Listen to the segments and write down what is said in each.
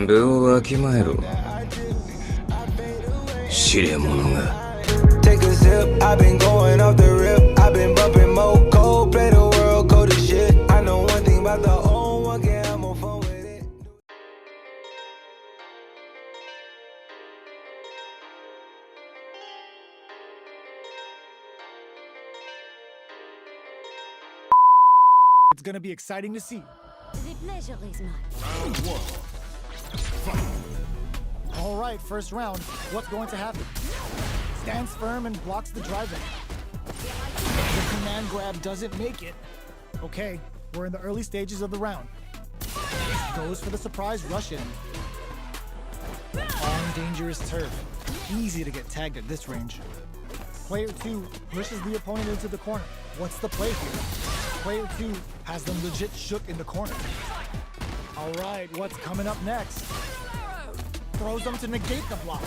部をわきまえろ。知れ者が。Take a sip, I've been going off the rip. I've been bumping more cold, play the world cold as shit. I know one thing about the old one, can have more fun with it. It's gonna be exciting to see. The pleasure is mine. Round one. Fight. All right, first round. What's going to happen? Stands firm and blocks the drive-in. The command grab doesn't make it. Okay, we're in the early stages of the round. Goes for the surprise rush-in. On dangerous turf. Easy to get tagged at this range. Player 2 pushes the opponent into the corner. What's the play here? Player 2 has them legit shook in the corner. All right, what's coming up next? Throws them to negate the block.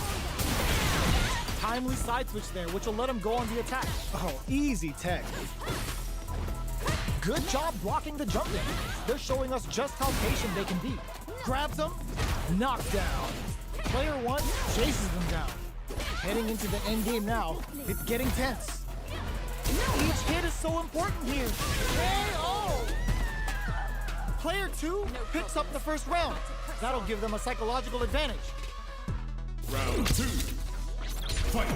Timely side switch there, which will let him go on the attack. Oh, easy tech. Good job blocking the jump in. They're showing us just how patient they can be. Grabs them, knockdown. Player 1 chases them down. Heading into the end game now, it's getting tense. Each hit is so important here. KO! Player 2 picks up the first round. That'll give them a psychological advantage. Round 2. Fight.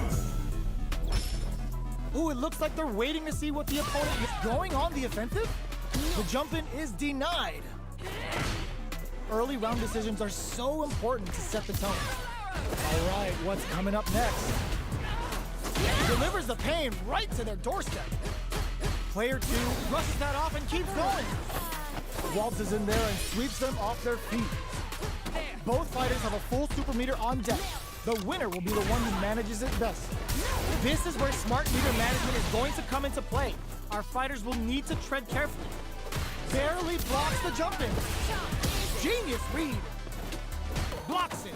Ooh, it looks like they're waiting to see what the opponent is going on the offensive. The jump-in is denied. Early round decisions are so important to set the tone. All right, what's coming up next? Delivers the pain right to their doorstep. Player 2 brushes that off and keeps going. Waltzes in there and sweeps them off their feet. Both fighters have a full super meter on deck. The winner will be the one who manages it best. This is where smart meter management is going to come into play. Our fighters will need to tread carefully. Barely blocks the jump-in. Genius read. Blocks it.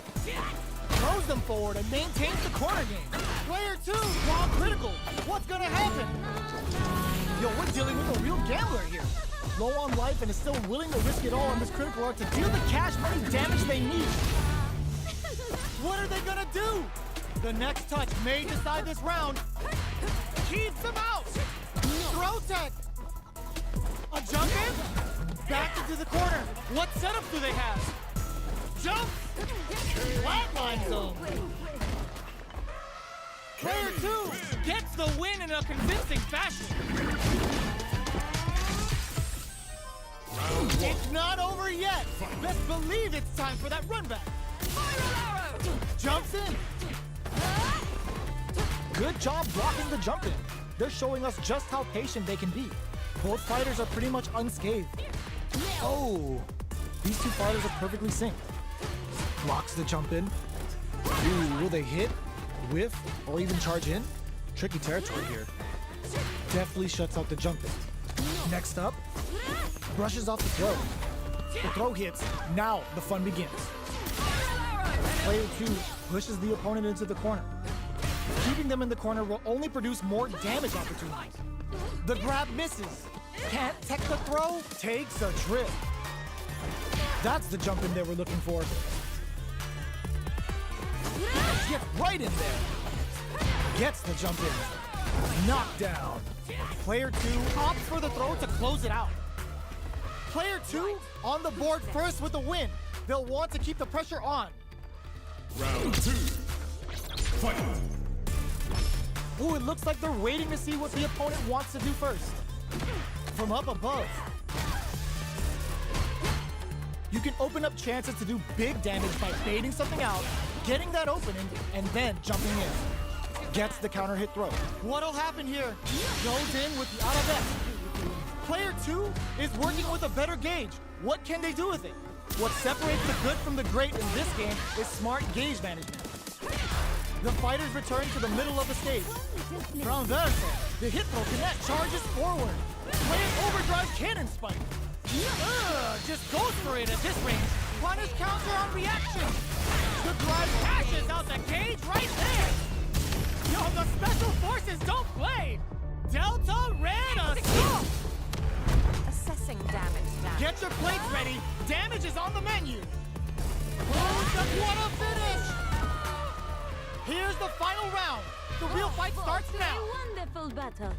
Throws them forward and maintains the corner game. Player 2, while critical. What's gonna happen? Yo, we're dealing with a real gambler here. Low on life and is still willing to risk it all on this critical art to deal the cash money damage they need. What are they gonna do? The next touch may decide this round. Keeps them out. Throw tech. A jump in. Back into the corner. What setup do they have? Jump. Flatline zone. Player 2 gets the win in a convincing fashion. Round 1. It's not over yet. Best believe it's time for that run back. Jumps in. Good job blocking the jump in. They're showing us just how patient they can be. Both fighters are pretty much unscathed. Oh, these two fighters are perfectly synced. Blocks the jump in. Ooh, will they hit, whiff, or even charge in? Tricky territory here. Definitely shuts out the jump in. Next up, brushes off the throw. The throw hits. Now the fun begins. Player 2 pushes the opponent into the corner. Keeping them in the corner will only produce more damage opportunities. The grab misses. Can't tech the throw. Takes a trip. That's the jump in they were looking for. Gets right in there. Gets the jump in. Knockdown. Player 2 opts for the throw to close it out. Player 2 on the board first with the win. They'll want to keep the pressure on. Round 2. Fight. Ooh, it looks like they're waiting to see what the opponent wants to do first. From up above, you can open up chances to do big damage by baiting something out, getting that opening, and then jumping in. Gets the counter hit throw. What'll happen here? Goes in with the arabesque. Player 2 is working with a better gauge. What can they do with it? What separates the good from the great in this game is smart gauge management. The fighters return to the middle of the stage. Transversal. The hit throw connect charges forward. Player overdrive cannon spike. Just goes for it at this range. Punish counter on reaction. The drive cashes out the cage right there. Yo, the special forces don't play. Delta Red assault. Assessing damage. Get your plates ready. Damage is on the menu. final round. The real fight starts A now. wonderful battle.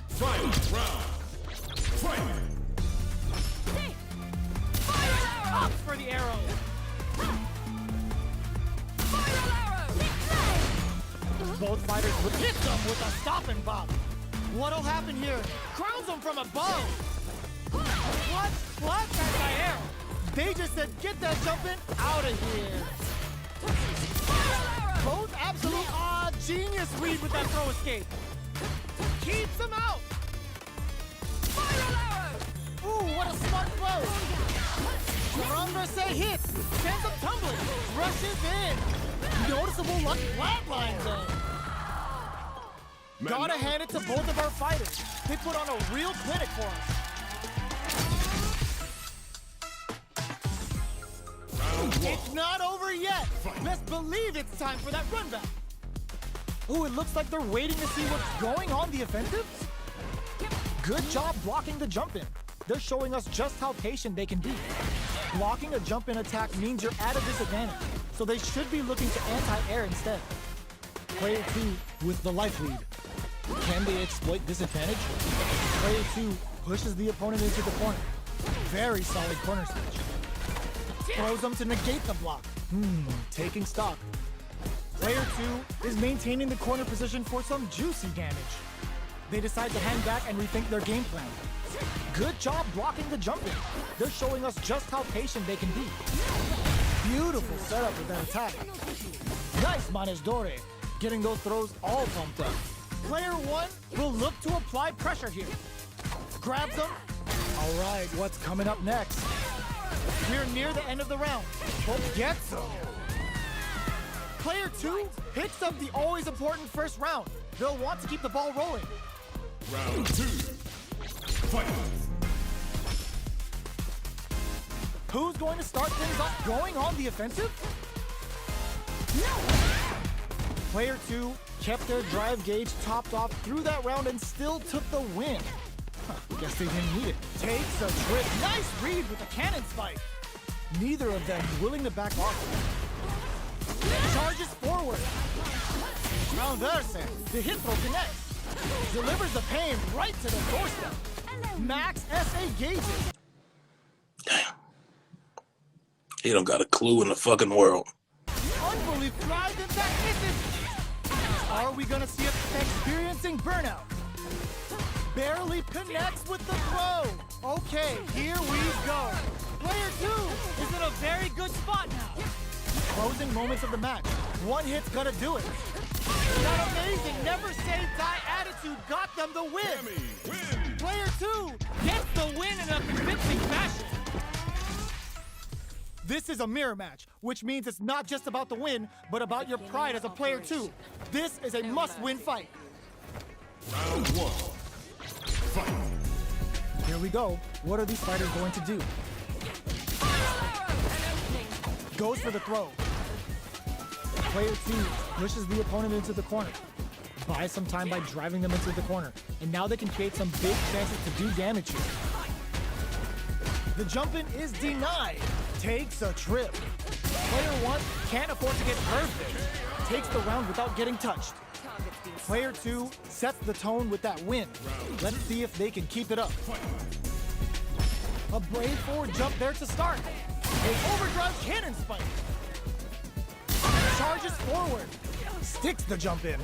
Final round. Fight. Ops for the arrow. Both fighters would hit them with a stop and bop. What'll happen here? Crowns them from above. What? Anti-arrow. They just said, get that jumping out of here. Both absolute genius read with that throw escape. Keeps him out. Ooh, what a smart throw. Say hits. Sends him tumbling. Rushes in. Noticeable lucky flatline though. Gotta hand it to both of our fighters. They put on a real clinic for us. It's not over yet. Best believe it's time for that run back. Ooh, it looks like they're waiting to see what's going on the offensive. Good job blocking the jump in. They're showing us just how patient they can be. Blocking a jump in attack means you're at a disadvantage, so they should be looking to anti-air instead. Player 2 with the life lead. Can they exploit this advantage? Player 2 pushes the opponent into the corner. Very solid corner switch. Throws them to negate the block. Taking stock. Player 2 is maintaining the corner position for some juicy damage. They decide to hang back and rethink their game plan. Good job blocking the jump in. They're showing us just how patient they can be. Beautiful setup with that attack. Nice Manejadore, getting those throws all pumped up. Player 1 will look to apply pressure here. Grabs them. All right, what's coming up next? We're near the end of the round. Hope gets them. Player 2 picks up the always important first round. They'll want to keep the ball rolling. Round 2. Fight. Who's going to start things off going on the offensive? Player 2 kept their drive gauge topped off through that round and still took the win. Guess they didn't need it. Takes a trip. Nice read with the cannon spike. Neither of them willing to back off. Charges forward. Rounderse. The hit throw connects. Delivers the pain right to the doorstep. Max SA gauges. Damn. He don't got a clue in the fucking world. Unbelievable drive and that misses. Are we gonna see it experiencing burnout? Barely connects with the throw. Okay, here we go. Player 2 is in a very good spot now. Closing moments of the match. One hit's gonna do it. That amazing never say die attitude got them the win. Cammy win. Player 2 gets the win in a convincing fashion. This is a mirror match, which means it's not just about the win, but about your pride as a player 2. This is a must-win fight. Round 1. Fight. Here we go. What are these fighters going to do? Goes for the throw. Player 2 pushes the opponent into the corner. Buys some time by driving them into the corner. And now they can create some big chances to do damage here. The jump in is denied. Takes a trip. Player 1 can't afford to get curved there. Takes the round without getting touched. Player 2 sets the tone with that win. Let's see if they can keep it up. A brave forward jump there to start. A overdrive cannon spike. Charges forward. Sticks the jump in.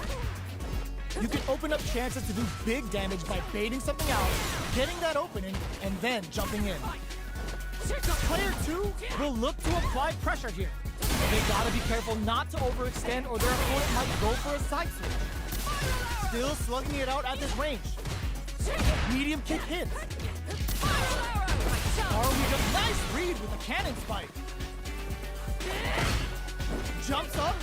You can open up chances to do big damage by baiting something out, getting that opening, and then jumping in. Player 2 will look to apply pressure here. They gotta be careful not to overextend or their opponent might go for a side switch. Still slugging it out at this range. Medium kick hits. Are we just nice read with a cannon spike. Jumps up.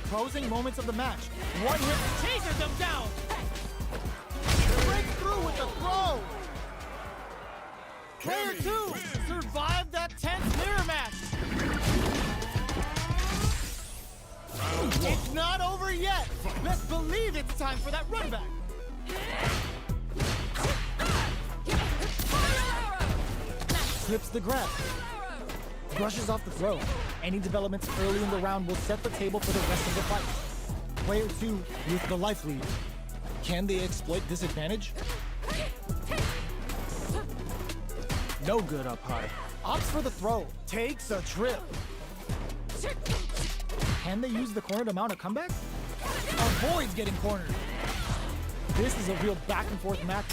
Closing moments of the match. One hit chases them down. Breaks through with the throw. Player 2 survived that tense mirror match. It's not over yet. Best believe it's time for that run back. Slips the grab. Brushes off the throw. Any developments early in the round will set the table for the rest of the fight. Player 2 with the life lead. Can they exploit this advantage? No good up high. Opts for the throw. Takes a trip. Can they use the corner to mount a comeback? Avoids getting cornered. This is a real back and forth match.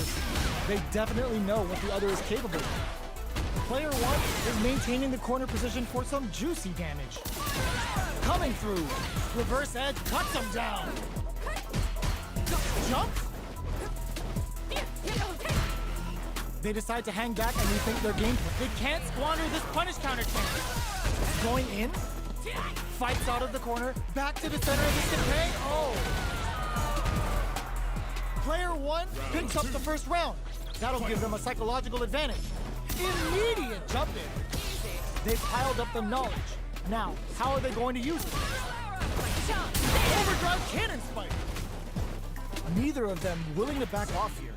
They definitely know what the other is capable of. Player 1 is maintaining the corner position for some juicy damage. Coming through. Reverse edge cuts him down. Jump. They decide to hang back and rethink their game plan. They can't squander this punish counter chance. Going in. Fights out of the corner. Back to the center of the stick. Oh. Player 1 picks up the first round. That'll give them a psychological advantage. Immediate jump in. They've piled up the knowledge. Now, how are they going to use it? Overdrive cannon spike. Neither of them willing to back off here.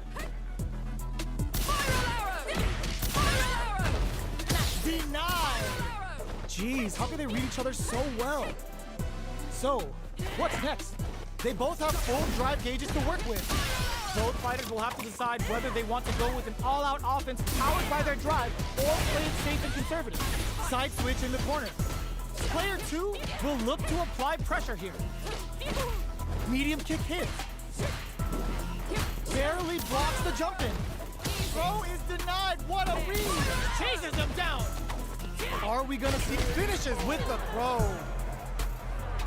Denied. Jeez, how can they read each other so well? So, what's next? They both have full drive gauges to work with. Both fighters will have to decide whether they want to go with an all-out offense powered by their drive or play it safe and conservative. Side switch in the corner. Player 2 will look to apply pressure here. Medium kick hits. Barely blocks the jump in. Throw is denied. What a read! Chases him down. Are we gonna see finishes with the throw?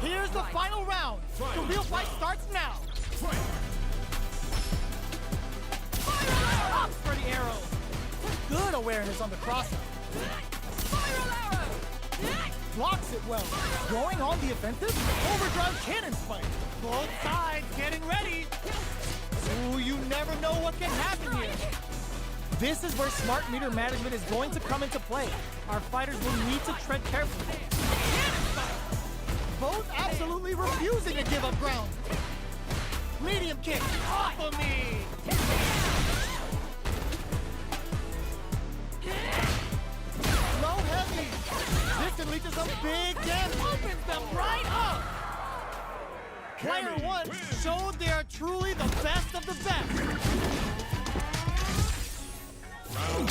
Here's the final round. The real fight starts now. Ops for the arrow. Good awareness on the crosser. Blocks it well. Going on the offensive. Overdrive cannon spike. Both sides getting ready. Ooh, you never know what can happen here. This is where smart meter management is going to come into play. Our fighters will need to tread carefully. Both absolutely refusing to give up ground. Medium kick off of me. Low heavy. This can lead to some big damage. Opens them right up. Player 1 showed they are truly the best of the best.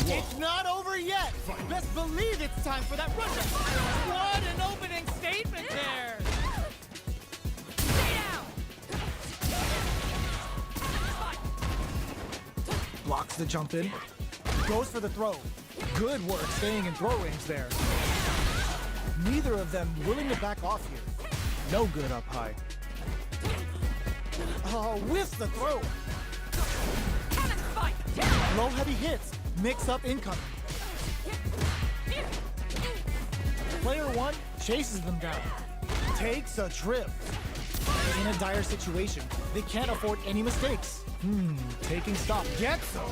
It's not over yet. Best believe it's time for that run. What an opening statement there. Blocks the jump in. Goes for the throw. Good work staying in throw range there. Neither of them willing to back off here. No good up high. Oh, whiffs the throw. Low heavy hits. Mix up incoming. Player 1 chases them down. Takes a trip. In a dire situation, they can't afford any mistakes. Taking stock. Gets them.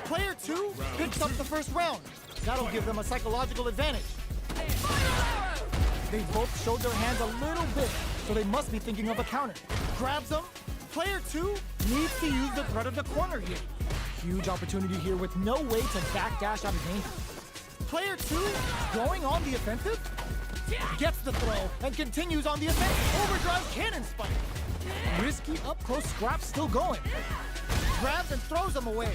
Player 2 picks up the first round. That'll give them a psychological advantage. They both showed their hands a little bit, so they must be thinking of a counter. Grabs them. Player 2 needs to use the threat of the corner here. Huge opportunity here with no way to backdash out of danger. Player 2 going on the offensive. Gets the throw and continues on the offensive. Overdrive cannon spike. Risky up-close scrap still going. Grabs and throws them away.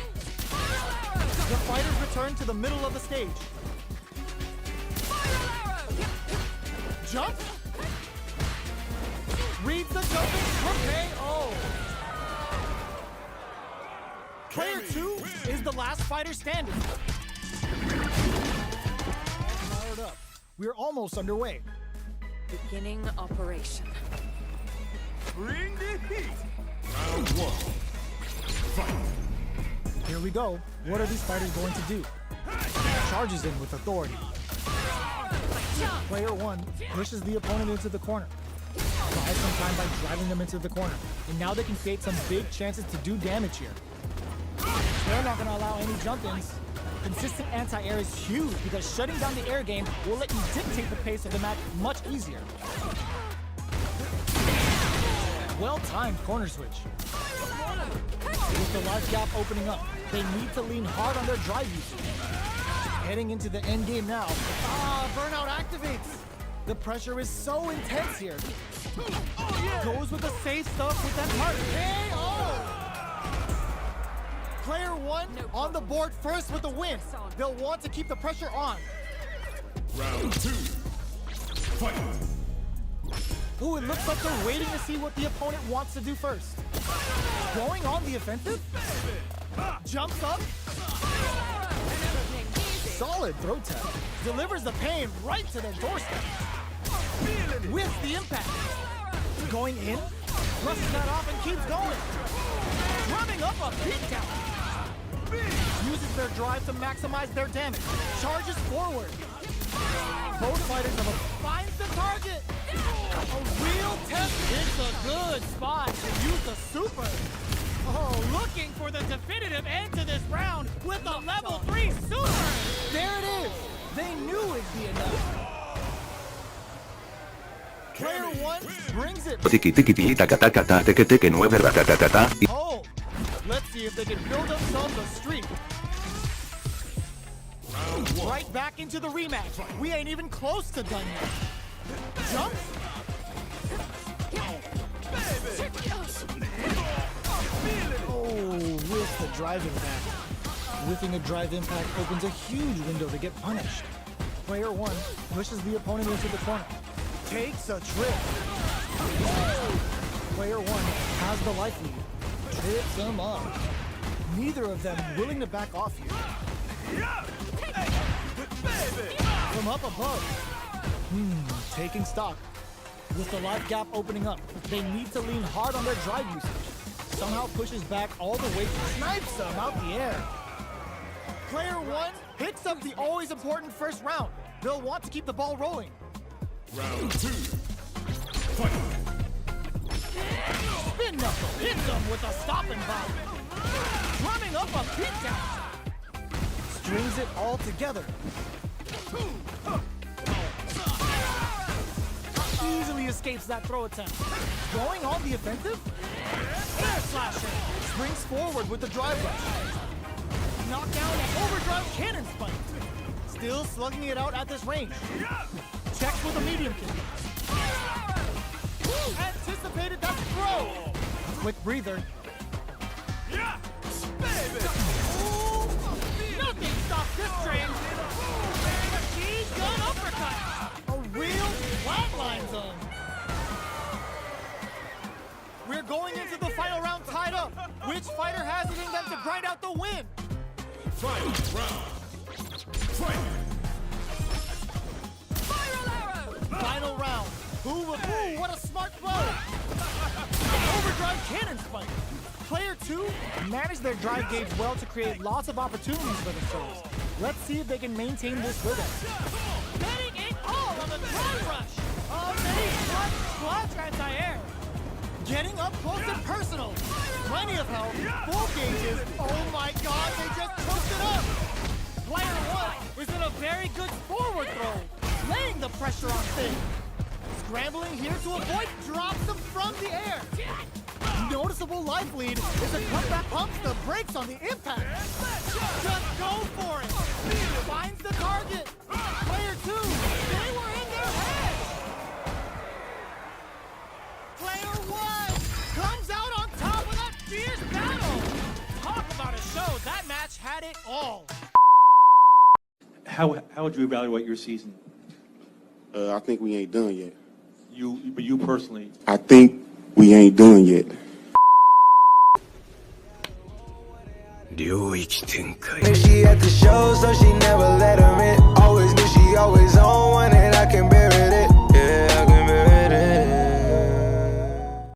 The fighters return to the middle of the stage. Jump. Reads the jumping for KO. Player 2 is the last fighter standing. All fired up. We're almost underway. Beginning operation. Bring the heat. Round 1. Fight. Here we go. What are these fighters going to do? Charges in with authority. Player 1 pushes the opponent into the corner. Buys some time by driving them into the corner. And now they can create some big chances to do damage here. They're not going to allow any jump-ins. Consistent anti-air is huge because shutting down the air game will let you dictate the pace of the match much easier. Well-timed corner switch. With the large gap opening up, they need to lean hard on their drive usage. Heading into the end game now. Burnout activates. The pressure is so intense here. Goes with the safe stuff with that part. Player one on the board first with the win. They'll want to keep the pressure on. Round 2. Fight. Ooh, it looks like they're waiting to see what the opponent wants to do first. Going on the offensive. Jumps up. Solid throw tap. Delivers the pain right to their doorstep. With the impact. Going in. Brushes that off and keeps going. Drumming up a beatdown. Uses their drive to maximize their damage. Charges forward. Both fighters have finds the target. A real test. It's a good spot to use the super. Oh, looking for the definitive end to this round with a level 3 super. There it is. They knew it'd be enough. Player one brings it. Oh, let's see if they can build themselves a streak. Right back into the rematch. We ain't even close to done yet. Jump. Oh, with the drive impact. Whiffing a drive impact opens a huge window to get punished. Player one pushes the opponent into the corner. Takes a trip. Player one has the life lead. Trips him up. Neither of them willing to back off here. From up above. Taking stock. With the life gap opening up, they need to lean hard on their drive usage. Somehow pushes back all the way, snipes them out the air. Player one picks up the always important first round. They'll want to keep the ball rolling. Round 2. Fight. Spin knuckle hits them with a stopping bomb. Drumming up a beatdown. Strings it all together. Easily escapes that throw attempt. Going on the offensive. Air slasher. Springs forward with the drive rush. Knockdown and overdrive cannon spike. Still slugging it out at this range. Checks with a medium kick. Anticipated that throw. Quick breather. Nothing stops this train. Machine gun uppercut. A real flatline zone. We're going into the final round tied up. Which fighter has it in them to grind out the win? Final round. Fight. Final round. Ooh, what a smart throw. Overdrive cannon spike. Player two managed their drive gauge well to create lots of opportunities for themselves. Let's see if they can maintain this rhythm. Betting it all on the drive rush. Clutch anti-air. Getting up close and personal. Plenty of health. Full gauges. Oh my god, they just pushed it up. Player one is in a very good forward throw. Laying the pressure on Finn. Scrambling here to avoid drops them from the air. Noticeable life lead as the comeback pumps the brakes on the impact. Just go for it. Finds the target. Player two, they were in their head. Player one comes out on top of that fierce battle. Talk about a show. That match had it all. How would you evaluate your season? I think we ain't done yet. You personally? I think we ain't done yet. 領域展開 She at the show, so she never let her in. Always knew she always on.